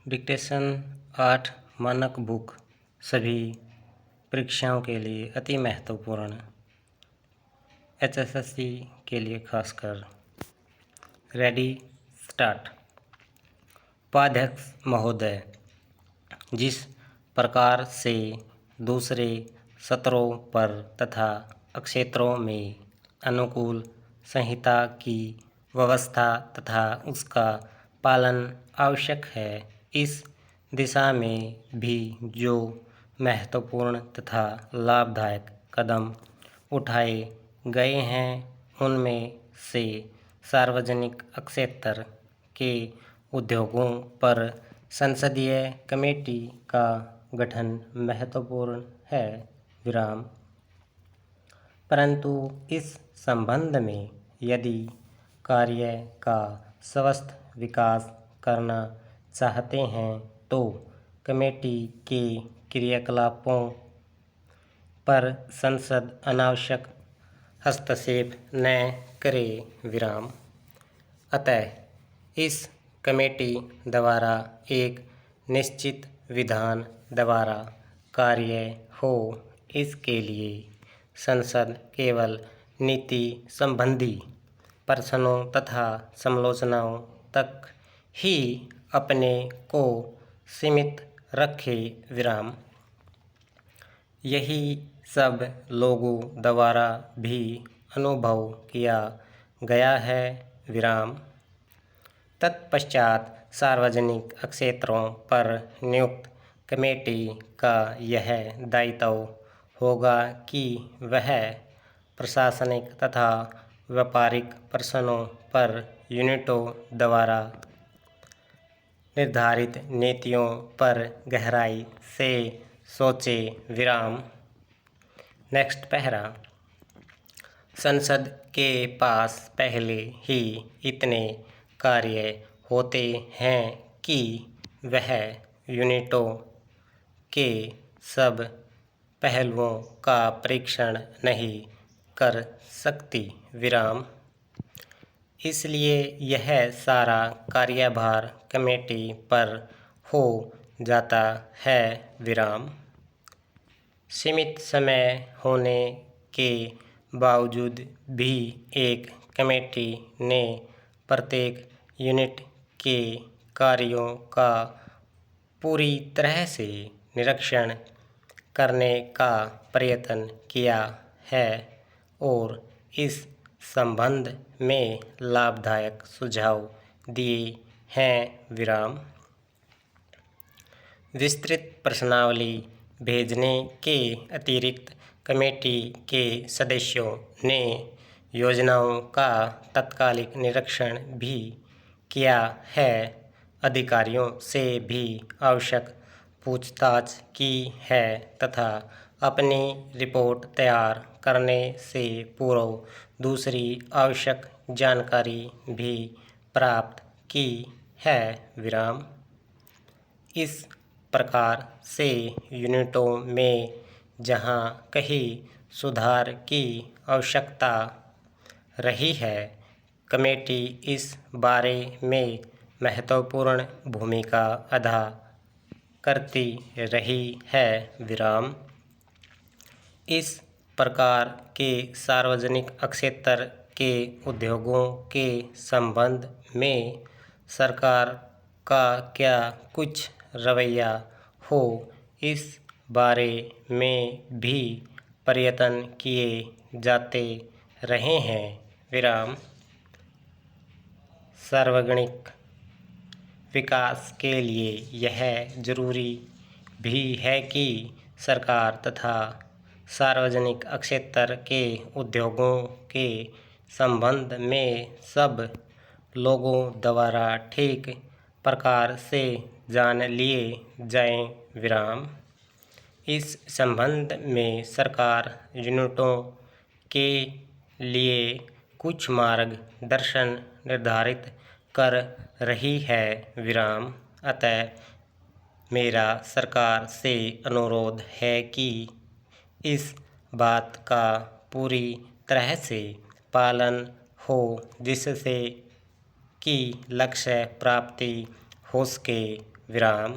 Dictation 8 मानक book सभी परीक्षाओं के लिए अति महत्वपूर्ण, एचएसएससी के लिए खासकर। Ready start. उपाध्यक्ष महोदय, जिस प्रकार से दूसरे सत्रों पर तथा क्षेत्रों में अनुकूल संहिता की व्यवस्था तथा उसका पालन आवश्यक है, इस दिशा में भी जो महत्वपूर्ण तथा लाभदायक कदम उठाए गए हैं, उनमें से सार्वजनिक क्षेत्र के उद्योगों पर संसदीय कमेटी का गठन महत्वपूर्ण है। परंतु इस संबंध में यदि कार्य का स्वस्थ विकास करना चाहते हैं तो कमेटी के क्रियाकलापों पर संसद अनावश्यक हस्तक्षेप न करे। अतः इस कमेटी द्वारा एक निश्चित विधान द्वारा कार्य हो, इसके लिए संसद केवल नीति संबंधी प्रश्नों तथा समालोचनाओं तक ही अपने को सीमित रखे। यही सब लोगों द्वारा भी अनुभव किया गया है। तत्पश्चात सार्वजनिक क्षेत्रों पर नियुक्त कमेटी का यह दायित्व होगा कि वह प्रशासनिक तथा व्यापारिक प्रश्नों पर यूनिटों द्वारा निर्धारित नीतियों पर गहराई से सोचे। Next para. संसद के पास पहले ही इतने कार्य होते हैं कि वह यूनिटों के सब पहलुओं का परीक्षण नहीं कर सकती। इसलिए यह सारा कार्यभार कमेटी पर हो जाता है। सीमित समय होने के बावजूद भी एक कमेटी ने प्रत्येक यूनिट के कार्यों का पूरी तरह से निरीक्षण करने का प्रयत्न किया है और इस संबंध में लाभदायक सुझाव दिए हैं। विस्तृत प्रश्नावली भेजने के अतिरिक्त कमेटी के सदस्यों ने योजनाओं का तात्कालिक निरीक्षण भी किया है, अधिकारियों से भी आवश्यक पूछताछ की है तथा अपनी रिपोर्ट तैयार करने से पूर्व दूसरी आवश्यक जानकारी भी प्राप्त की है। इस प्रकार से यूनिटों में जहां कहीं सुधार की आवश्यकता रही है, कमेटी इस बारे में महत्वपूर्ण भूमिका अदा करती रही है। इस प्रकार के सार्वजनिक क्षेत्र के उद्योगों के संबंध में सरकार का क्या कुछ रवैया हो, इस बारे में भी प्रयत्न किए जाते रहे हैं। सार्वजनिक विकास के लिए यह जरूरी भी है कि सरकार तथा सार्वजनिक क्षेत्र के उद्योगों के संबंध में सब लोगों द्वारा ठीक प्रकार से जान लिए जाएं। इस संबंध में सरकार यूनिटों के लिए कुछ मार्गदर्शन निर्धारित कर रही है। अतः मेरा सरकार से अनुरोध है कि इस बात का पूरी तरह से पालन हो, जिससे कि लक्ष्य प्राप्ति होश के विराम